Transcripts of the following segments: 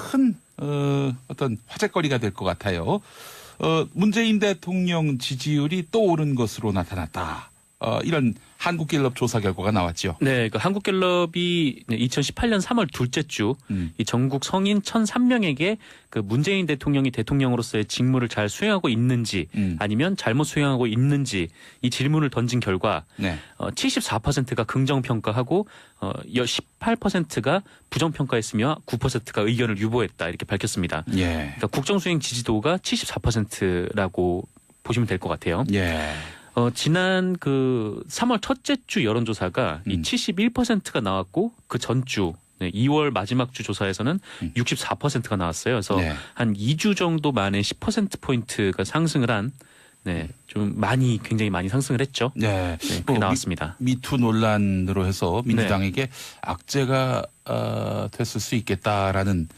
큰 어떤 화제거리가 될 것 같아요. 문재인 대통령 지지율이 또 오른 것으로 나타났다. 이런 한국갤럽 조사 결과가 나왔죠. 네, 그 한국갤럽이 2018년 3월 둘째 주 이 전국 성인 1,003명에게 그 문재인 대통령이 대통령으로서의 직무를 잘 수행하고 있는지 아니면 잘못 수행하고 있는지 이 질문을 던진 결과 네. 74%가 긍정 평가하고 18%가 부정 평가했으며 9%가 의견을 유보했다 이렇게 밝혔습니다. 예. 그러니까 국정 수행 지지도가 74%라고 보시면 될 것 같아요. 예. 지난 그 3월 첫째 주 여론조사가 이 71%가 나왔고 그 전주 2월 마지막 주 조사에서는 64%가 나왔어요. 그래서 네. 한 2주 정도 만에 10%포인트가 상승을 한 좀 굉장히 많이 상승을 했죠. 네. 그게 나왔습니다. 미투 논란으로 해서 민주당에게 악재가 됐을 수 있겠다라는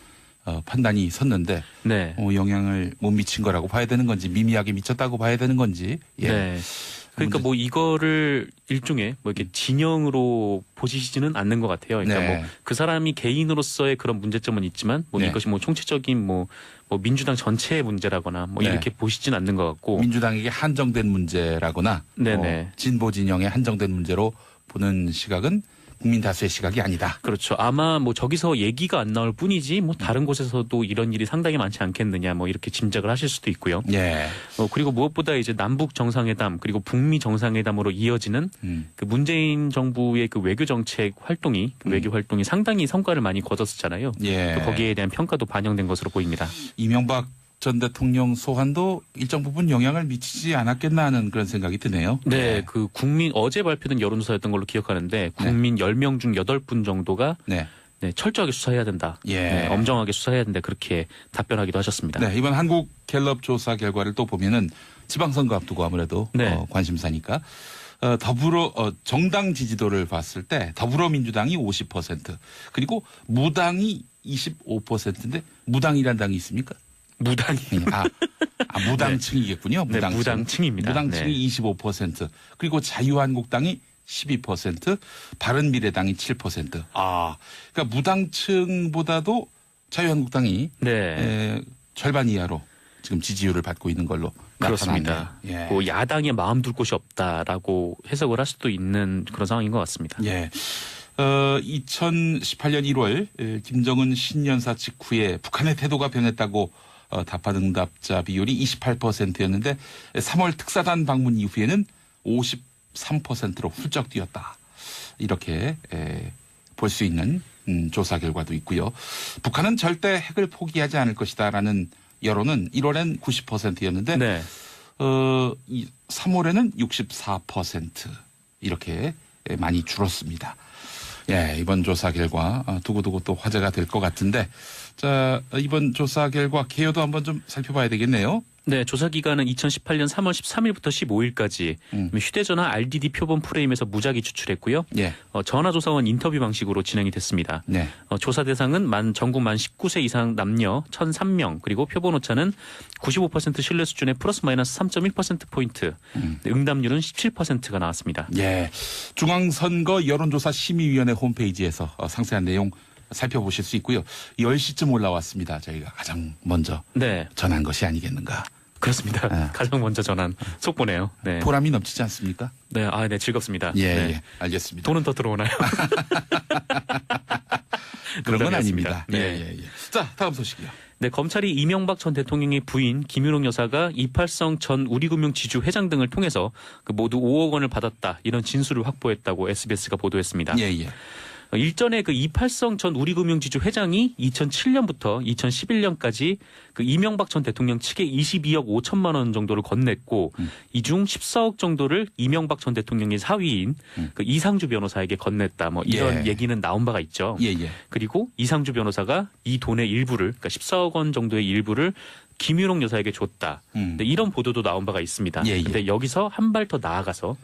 판단이 섰는데 네. 영향을 못 미친 거라고 봐야 되는 건지 미미하게 미쳤다고 봐야 되는 건지. 예. 네. 그러니까 뭐 이거를 일종의 뭐 이렇게 진영으로 보시지는 않는 것 같아요. 그러니까 네. 뭐 그 사람이 개인으로서의 그런 문제점은 있지만 뭐 네. 이것이 뭐 총체적인 뭐 민주당 전체의 문제라거나 뭐 네. 이렇게 보시진 않는 것 같고. 민주당에게 한정된 문제라거나 네네. 진보 진영의 한정된 문제로 보는 시각은 국민 다수의 시각이 아니다. 그렇죠. 아마 뭐 저기서 얘기가 안 나올 뿐이지 뭐 다른 곳에서도 이런 일이 상당히 많지 않겠느냐 뭐 이렇게 짐작을 하실 수도 있고요. 예. 그리고 무엇보다 이제 남북 정상회담 그리고 북미 정상회담으로 이어지는 그 문재인 정부의 그 외교 정책 활동이 외교 활동이 상당히 성과를 많이 거뒀었잖아요. 예. 또 거기에 대한 평가도 반영된 것으로 보입니다. 이명박 전 대통령 소환도 일정 부분 영향을 미치지 않았겠나 하는 그런 생각이 드네요. 네, 그 국민 어제 발표된 여론조사였던 걸로 기억하는데 국민 10명 중 8분 정도가 네. 철저하게 수사해야 된다. 예. 네, 엄정하게 수사해야 된다. 그렇게 답변하기도 하셨습니다. 네, 이번 한국 갤럽 조사 결과를 또 보면은 지방선거 앞두고 아무래도 네. 관심사니까 정당 지지도를 봤을 때 더불어민주당이 50% 그리고 무당이 25%인데 무당이란 당이 있습니까? 무당이. 무당층이겠군요. 네, 무당층입니다. 무당층이 25% 그리고 자유한국당이 12%, 바른미래당이 7%. 그러니까 무당층보다도 자유한국당이 절반 이하로 지금 지지율을 받고 있는 걸로 그렇습니다. 나타났네요. 예. 뭐 야당에 마음 둘 곳이 없다라고 해석을 할 수도 있는 그런 상황인 것 같습니다. 예. 2018년 1월 김정은 신년사 직후에 북한의 태도가 변했다고 답한 응답자 비율이 28%였는데 3월 특사단 방문 이후에는 53%로 훌쩍 뛰었다. 이렇게 볼 수 있는 조사 결과도 있고요. 북한은 절대 핵을 포기하지 않을 것이다라는 여론은 1월엔 90%였는데 네. 3월에는 64% 이렇게 많이 줄었습니다. 예, 이번 조사 결과 두고두고 또 화제가 될 것 같은데 자, 이번 조사 결과 개요도 한번 좀 살펴봐야 되겠네요. 네, 조사 기간은 2018년 3월 13일부터 15일까지 휴대전화 RDD 표본 프레임에서 무작위 추출했고요. 예. 전화조사원 인터뷰 방식으로 진행이 됐습니다. 네. 조사 대상은 전국 만 19세 이상 남녀 1,003명 그리고 표본 오차는 95% 신뢰 수준의 플러스 마이너스 3.1%포인트 응답률은 17%가 나왔습니다. 예. 중앙선거 여론조사 심의위원회 홈페이지에서 상세한 내용 살펴보실 수 있고요. 10시쯤 올라왔습니다. 저희가 가장 먼저 전한 것이 아니겠는가. 그렇습니다. 가장 먼저 전한 속보네요. 네. 보람이 넘치지 않습니까? 네, 네, 즐겁습니다. 예, 네. 예, 알겠습니다. 돈은 더 들어오나요? 그런 건 아닙니다. 네. 예. 자, 다음 소식이요. 네, 검찰이 이명박 전 대통령의 부인 김윤옥 여사가 이팔성 전 우리금융지주 회장 등을 통해서 모두 5억 원을 받았다 이런 진술을 확보했다고 SBS가 보도했습니다. 예. 일전에 이팔성 전 우리금융지주 회장이 2007년부터 2011년까지 이명박 전 대통령 측에 22억 5천만 원 정도를 건넸고 이 중 14억 정도를 이명박 전 대통령의 사위인 이상주 변호사에게 건넸다. 뭐 이런 얘기는 나온 바가 있죠. 예. 그리고 이상주 변호사가 이 돈의 일부를 그러니까 14억 원 정도의 일부를 김윤옥 여사에게 줬다. 이런 보도도 나온 바가 있습니다. 그런데 여기서 한 발 더 나아가서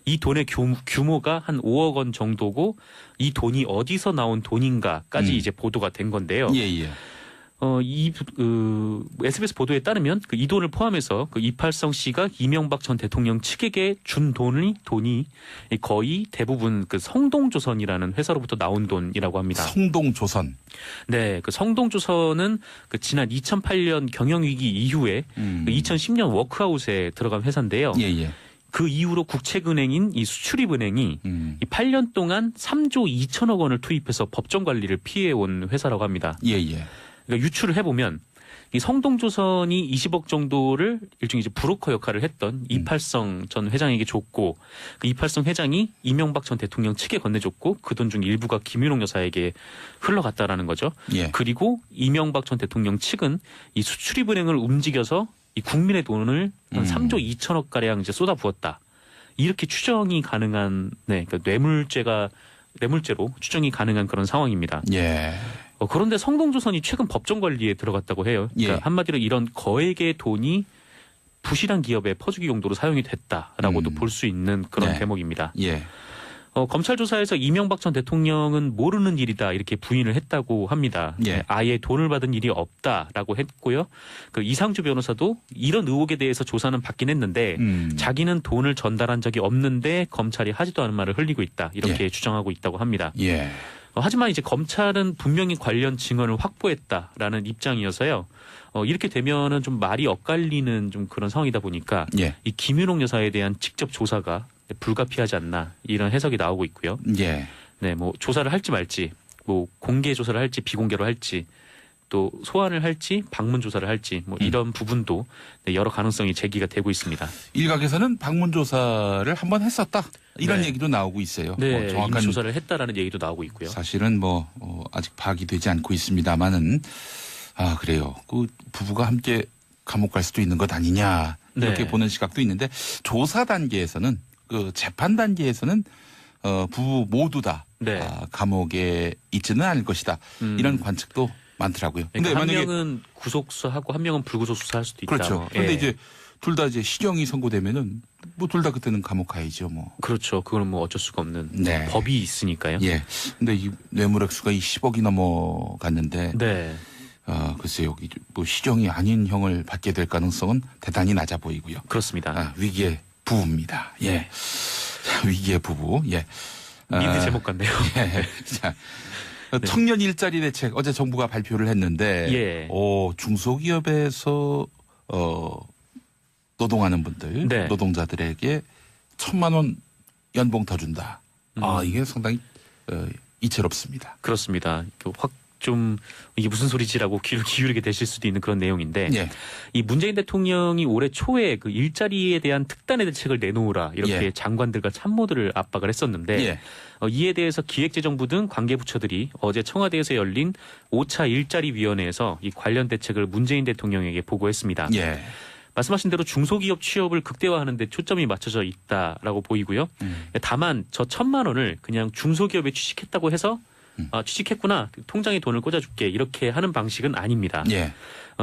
이 돈의 규모가 한 5억 원 정도고 이 돈이 어디서 나온 돈인가까지 이제 보도가 된 건데요. 예. SBS 보도에 따르면 이 돈을 포함해서 이팔성 씨가 이명박 전 대통령 측에게 준 돈이 거의 대부분 성동조선이라는 회사로부터 나온 돈이라고 합니다. 성동조선. 네, 성동조선은 지난 2008년 경영위기 이후에 2010년 워크아웃에 들어간 회사인데요. 예, 예. 그 이후로 국책은행인 이 수출입은행이 이 8년 동안 3조 2천억 원을 투입해서 법정 관리를 피해온 회사라고 합니다. 예, 예. 그러니까 유추를 해보면 이 성동조선이 20억 정도를 일종의 이제 브로커 역할을 했던 이팔성 전 회장에게 줬고 그 이팔성 회장이 이명박 전 대통령 측에 건네줬고 그 돈 중 일부가 김윤옥 여사에게 흘러갔다라는 거죠. 예. 그리고 이명박 전 대통령 측은 이 수출입은행을 움직여서 이 국민의 돈을 한 3조 2천억 가량 이제 쏟아부었다. 이렇게 추정이 가능한 그러니까 뇌물죄로 추정이 가능한 그런 상황입니다. 예. 그런데 성동조선이 최근 법정 관리에 들어갔다고 해요. 그러니까 예. 한마디로 이런 거액의 돈이 부실한 기업의 퍼주기 용도로 사용이 됐다라고도 볼 수 있는 그런 네. 대목입니다. 예. 검찰 조사에서 이명박 전 대통령은 모르는 일이다 이렇게 부인을 했다고 합니다. 예. 아예 돈을 받은 일이 없다라고 했고요. 그 이상주 변호사도 이런 의혹에 대해서 조사는 받긴 했는데 자기는 돈을 전달한 적이 없는데 검찰이 하지도 않은 말을 흘리고 있다 이렇게 주장하고 있다고 합니다. 예. 하지만 이제 검찰은 분명히 관련 증언을 확보했다라는 입장이어서요. 이렇게 되면은 좀 말이 엇갈리는 좀 그런 상황이다 보니까 예. 이 김윤옥 여사에 대한 직접 조사가 불가피하지 않나 이런 해석이 나오고 있고요. 예. 네, 뭐 조사를 할지 말지, 뭐 공개 조사를 할지 비공개로 할지, 또 소환을 할지 방문 조사를 할지 뭐 이런 부분도 여러 가능성이 제기가 되고 있습니다. 일각에서는 방문 조사를 한번 했었다 이런 네. 얘기도 나오고 있어요. 네, 뭐 정확한 이미 조사를 했다라는 얘기도 나오고 있고요. 사실은 아직 파악이 되지 않고 있습니다만은 그래요. 그 부부가 함께 감옥 갈 수도 있는 것 아니냐 이렇게 네. 보는 시각도 있는데 조사 단계에서는 그 재판 단계에서는 부부 모두 다 네. 감옥에 있지는 않을 것이다 이런 관측도 많더라고요. 근데 한 명은 구속 수사하고 한 명은 불구속 수사할 수도 있다. 그렇죠. 그런데 이제 둘 다 이제 실형이 선고되면은 뭐 둘 다 그때는 감옥 가야죠. 뭐. 그렇죠. 그건 뭐 어쩔 수가 없는 네. 법이 있으니까요. 예. 근데 이 뇌물 액수가 10억이 넘어갔는데 네. 글쎄요. 뭐 실형이 아닌 형을 받게 될 가능성은 대단히 낮아 보이고요. 그렇습니다. 위기의 부부입니다. 예. 자, 위기의 부부. 예. 미드 제목 같네요. 예. 자, 청년 일자리 대책 어제 정부가 발표를 했는데 예. 중소기업에서 노동하는 분들, 네. 노동자들에게 1,000만 원 연봉 더 준다. 이게 상당히 이채롭습니다. 그렇습니다. 확 좀 이게 무슨 소리지라고 귀를 기울이게 되실 수도 있는 그런 내용인데 예. 이 문재인 대통령이 올해 초에 그 일자리에 대한 특단의 대책을 내놓으라 이렇게 예. 장관들과 참모들을 압박을 했었는데 예. 이에 대해서 기획재정부 등 관계부처들이 어제 청와대에서 열린 5차 일자리위원회에서 이 관련 대책을 문재인 대통령에게 보고했습니다. 예. 말씀하신 대로 중소기업 취업을 극대화하는 데 초점이 맞춰져 있다라고 보이고요. 다만 저 1,000만 원을 그냥 중소기업에 취직했다고 해서 취직했구나 통장에 돈을 꽂아줄게 이렇게 하는 방식은 아닙니다. 예.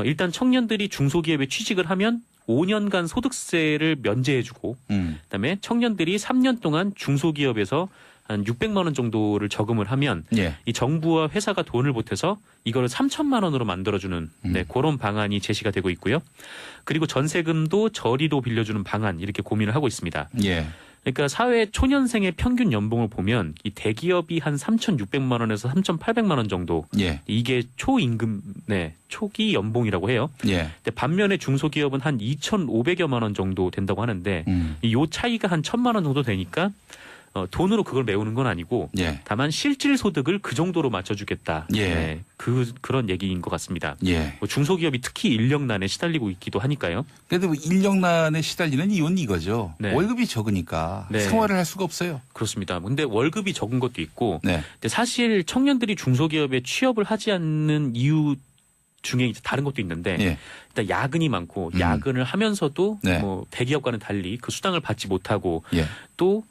일단 청년들이 중소기업에 취직을 하면 5년간 소득세를 면제해주고 그다음에 청년들이 3년 동안 중소기업에서 한 600만 원 정도를 저금을 하면 예. 이 정부와 회사가 돈을 보태서 이거를 3천만 원으로 만들어주는 그런 방안이 제시가 되고 있고요. 그리고 전세금도 저리로 빌려주는 방안 이렇게 고민을 하고 있습니다. 예. 그러니까 사회 초년생의 평균 연봉을 보면 이 대기업이 한 3,600만 원에서 3,800만 원 정도 예. 이게 초임금 초기 연봉이라고 해요. 예. 근데 반면에 중소기업은 한 2,500여만 원 정도 된다고 하는데 이 차이가 한 1,000만 원 정도 되니까 돈으로 그걸 메우는 건 아니고 예. 다만 실질 소득을 그 정도로 맞춰주겠다. 예. 네, 그런 얘기인 것 같습니다. 예. 뭐 중소기업이 특히 인력난에 시달리고 있기도 하니까요. 그래도 인력난에 시달리는 이유는 이거죠. 네. 월급이 적으니까 네. 생활을 할 수가 없어요. 그렇습니다. 근데 월급이 적은 것도 있고 네. 근데 사실 청년들이 중소기업에 취업을 하지 않는 이유 중에 이제 다른 것도 있는데 예. 일단 야근이 많고 야근을 하면서도 네. 뭐 대기업과는 달리 그 수당을 받지 못하고 예. 또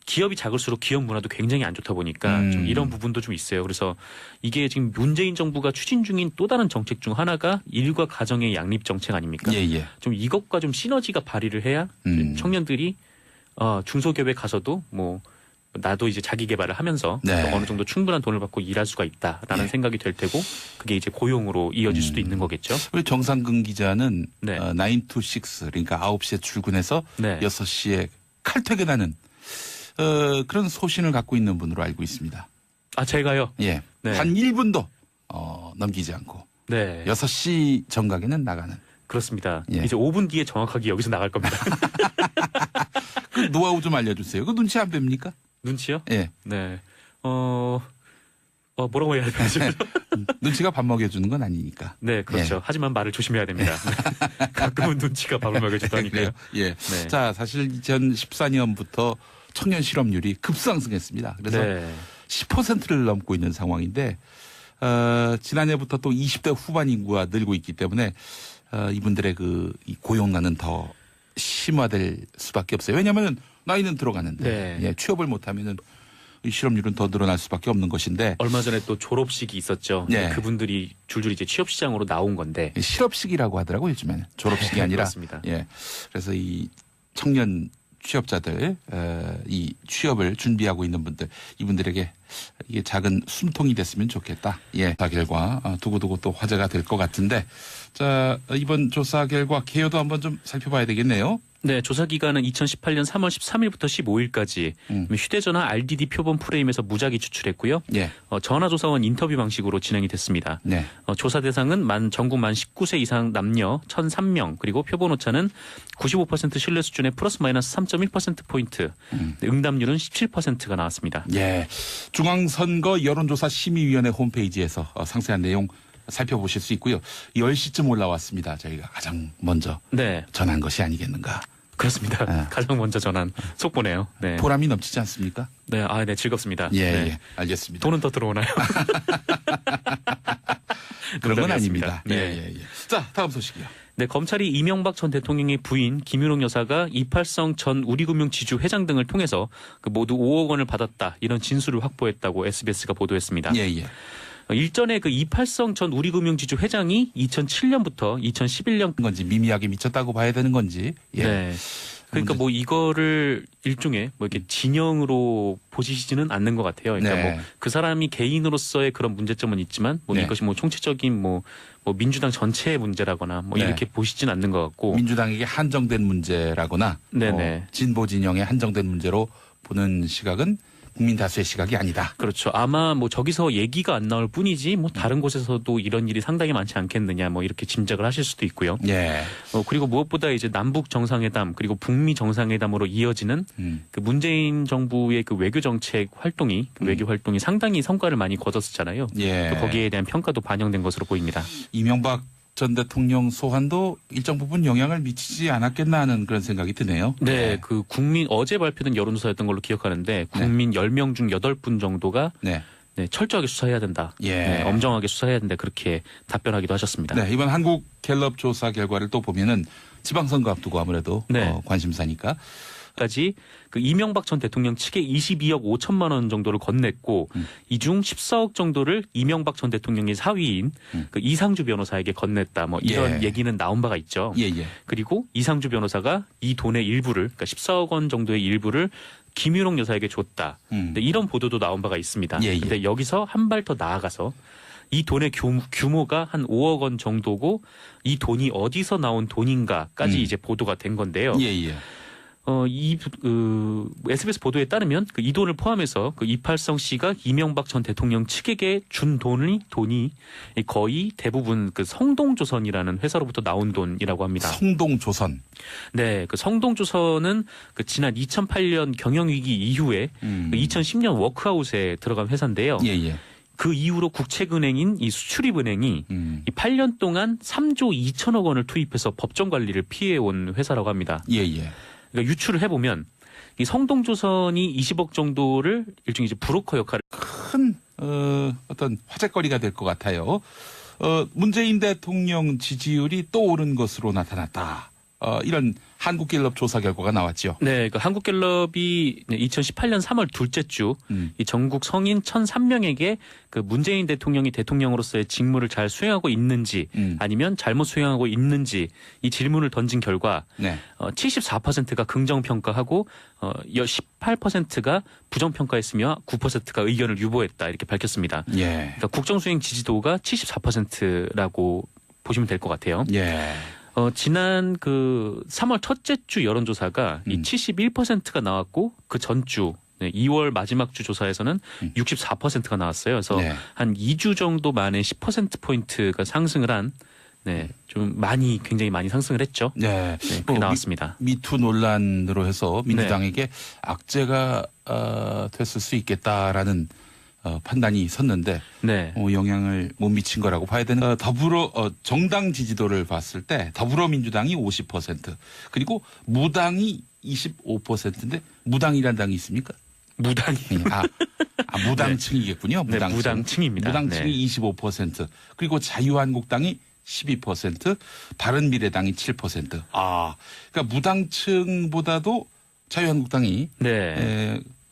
기업이 작을수록 기업 문화도 굉장히 안 좋다 보니까 좀 이런 부분도 좀 있어요. 그래서 이게 지금 문재인 정부가 추진 중인 또 다른 정책 중 하나가 일과 가정의 양립 정책 아닙니까? 예. 예. 좀 이것과 좀 시너지가 발휘를 해야 청년들이 중소기업에 가서도 뭐 나도 이제 자기 개발을 하면서 네. 또 어느 정도 충분한 돈을 받고 일할 수가 있다라는 예. 생각이 될 테고 그게 이제 고용으로 이어질 수도 있는 거겠죠. 우리 정상근 기자는 네. 9 to 6 그러니까 9시에 출근해서 네. 6시에 칼퇴근하는 그런 소신을 갖고 있는 분으로 알고 있습니다. 아, 제가요? 예. 네. 단 1분도 넘기지 않고 네. 6시 정각에는 나가는. 그렇습니다. 예. 이제 5분 뒤에 정확하게 여기서 나갈 겁니다. 그 노하우 좀 알려주세요. 그 눈치 안 뺍니까? 눈치요? 예. 네. 뭐라고 해야 되지? 눈치가 밥 먹여주는 건 아니니까. 네, 그렇죠. 예. 하지만 말을 조심해야 됩니다. 가끔은 눈치가 밥을 먹여주다니까요. 예. 네. 자, 사실 2014년부터 청년 실업률이 급상승했습니다. 그래서 네. 10%를 넘고 있는 상황인데 지난해부터 또 20대 후반 인구가 늘고 있기 때문에 이분들의 이 고용난은 더 심화될 수밖에 없어요. 왜냐하면 나이는 들어가는데 네. 예, 취업을 못하면은 이 실업률은 더 늘어날 수밖에 없는 것인데 얼마 전에 또 졸업식이 있었죠. 네. 그분들이 줄줄이 이제 취업 시장으로 나온 건데. 실업식이라고 하더라고요 요즘에는 졸업식이 아니라. 그렇습니다. 예, 그래서 이 청년 취업자들 이 취업을 준비하고 있는 분들 이분들에게 이게 작은 숨통이 됐으면 좋겠다. 예, 조사 결과 두고두고 또 화제가 될 것 같은데 자 이번 조사 결과 개요도 한번 좀 살펴봐야 되겠네요. 네, 조사 기간은 2018년 3월 13일부터 15일까지 휴대전화 RDD 표본 프레임에서 무작위 추출했고요. 예, 전화조사원 인터뷰 방식으로 진행이 됐습니다. 네, 조사 대상은 전국 만 19세 이상 남녀 1,003명 그리고 표본 오차는 95% 신뢰 수준의 플러스 마이너스 3.1%포인트 응답률은 17%가 나왔습니다. 예. 중앙선거 여론조사 심의위원회 홈페이지에서 상세한 내용 살펴보실 수 있고요. 10시쯤 올라왔습니다. 저희가 가장 먼저 네, 전한 것이 아니겠는가. 그렇습니다. 아. 가장 먼저 전한 속보네요. 네, 보람이 넘치지 않습니까? 네, 네, 즐겁습니다. 예, 네. 예. 알겠습니다. 돈은 더 들어오나요? 그런 건 농담이었습니다. 아닙니다. 네. 예, 예, 예. 자, 다음 소식이요. 네, 검찰이 이명박 전 대통령의 부인 김윤옥 여사가 이팔성 전 우리금융지주 회장 등을 통해서 모두 5억 원을 받았다 이런 진술을 확보했다고 SBS가 보도했습니다. 예, 예. 일전에 이팔성 전 우리금융지주 회장이 2007년부터 2011년 건지 미미하게 미쳤다고 봐야 되는 건지. 예. 네. 그러니까 이거를 일종의 이렇게 진영으로 보시지는 않는 것 같아요. 그러니까 네. 그 사람이 개인으로서의 그런 문제점은 있지만 네. 이것이 총체적인 민주당 전체의 문제라거나 네. 이렇게 보시진 않는 것 같고. 민주당에게 한정된 문제라거나 네네. 진보 진영에 한정된 문제로 보는 시각은 국민 다수의 시각이 아니다. 그렇죠. 아마 저기서 얘기가 안 나올 뿐이지 다른 곳에서도 이런 일이 상당히 많지 않겠느냐 이렇게 짐작을 하실 수도 있고요. 예. 그리고 무엇보다 이제 남북 정상회담 그리고 북미 정상회담으로 이어지는 문재인 정부의 외교 정책 활동이 외교 활동이 상당히 성과를 많이 거뒀었잖아요. 예. 또 거기에 대한 평가도 반영된 것으로 보입니다. 이명박 전 대통령 소환도 일정 부분 영향을 미치지 않았겠나 하는 그런 생각이 드네요. 네, 국민 어제 발표된 여론조사였던 걸로 기억하는데 국민 10명 중 8분 정도가 네. 네, 철저하게 수사해야 된다. 예. 네, 엄정하게 수사해야 된다. 그렇게 답변하기도 하셨습니다. 네, 이번 한국 갤럽 조사 결과를 또 보면은 지방선거 앞두고 아무래도 네. 관심사니까. 까지 이명박 전 대통령 측에 22억 5천만 원 정도를 건넸고 이 중 14억 정도를 이명박 전 대통령의 사위인 이상주 변호사에게 건넸다. 이런 예. 얘기는 나온 바가 있죠. 예, 예. 그리고 이상주 변호사가 이 돈의 일부를 그러니까 14억 원 정도의 일부를 김윤옥 여사에게 줬다. 근데 이런 보도도 나온 바가 있습니다. 예, 예. 근데 여기서 한 발 더 나아가서 이 돈의 규모가 한 5억 원 정도고 이 돈이 어디서 나온 돈인가까지 이제 보도가 된 건데요. 예, 예. SBS 보도에 따르면 이 돈을 포함해서 이팔성 씨가 이명박 전 대통령 측에게 준 돈이 거의 대부분 성동조선이라는 회사로부터 나온 돈이라고 합니다. 성동조선. 네, 성동조선은 지난 2008년 경영위기 이후에 2010년 워크아웃에 들어간 회사인데요. 예, 예. 그 이후로 국책은행인 이 수출입은행이 이 8년 동안 3조 2천억 원을 투입해서 법정 관리를 피해온 회사라고 합니다. 예, 예. 그러니까 유추를 해보면 이 성동조선이 20억 정도를 일종의 이제 브로커 역할을 큰 어떤 화제거리가 될 것 같아요. 문재인 대통령 지지율이 또 오른 것으로 나타났다. 이런 한국갤럽 조사 결과가 나왔죠. 네, 그 한국갤럽이 2018년 3월 둘째 주 이 전국 성인 1,003명에게 그 문재인 대통령이 대통령으로서의 직무를 잘 수행하고 있는지 아니면 잘못 수행하고 있는지 이 질문을 던진 결과 네. 74%가 긍정 평가하고 18%가 부정 평가했으며 9%가 의견을 유보했다 이렇게 밝혔습니다. 예. 그러니까 국정 수행 지지도가 74%라고 보시면 될 것 같아요. 예. 지난 그 3월 첫째 주 여론조사가 이 71%가 나왔고 그 전주 2월 마지막 주 조사에서는 64%가 나왔어요. 그래서 네. 한 2주 정도 만에 10%포인트가 상승을 한 좀 굉장히 많이 상승을 했죠. 네. 네, 그게 나왔습니다. 미투 논란으로 해서 민주당에게 악재가 됐을 수 있겠다라는 판단이 섰는데 네. 영향을 못 미친 거라고 봐야 되는. 더불어 정당 지지도를 봤을 때 더불어민주당이 50% 그리고 무당이 25%인데 무당이란 당이 있습니까? 무당이. 무당층이겠군요. 네, 무당층입니다. 무당층이 25% 그리고 자유한국당이 12%, 바른미래당이 7%. 그러니까 무당층보다도 자유한국당이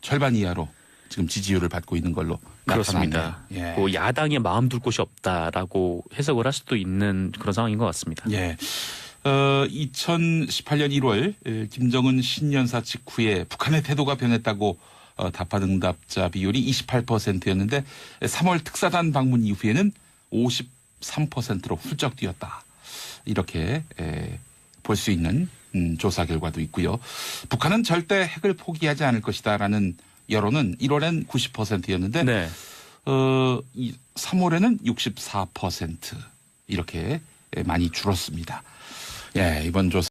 절반 이하로 지금 지지율을 받고 있는 걸로 그렇습니다. 나타났네요. 예. 뭐 야당에 마음 둘 곳이 없다라고 해석을 할 수도 있는 그런 상황인 것 같습니다. 예. 2018년 1월 김정은 신년사 직후에 북한의 태도가 변했다고 답한 응답자 비율이 28%였는데 3월 특사단 방문 이후에는 53%로 훌쩍 뛰었다. 이렇게 볼 수 있는 조사 결과도 있고요. 북한은 절대 핵을 포기하지 않을 것이다라는 여론은 1월엔 90%였는데 네. 3월에는 64% 이렇게 많이 줄었습니다. 예, 이번 조사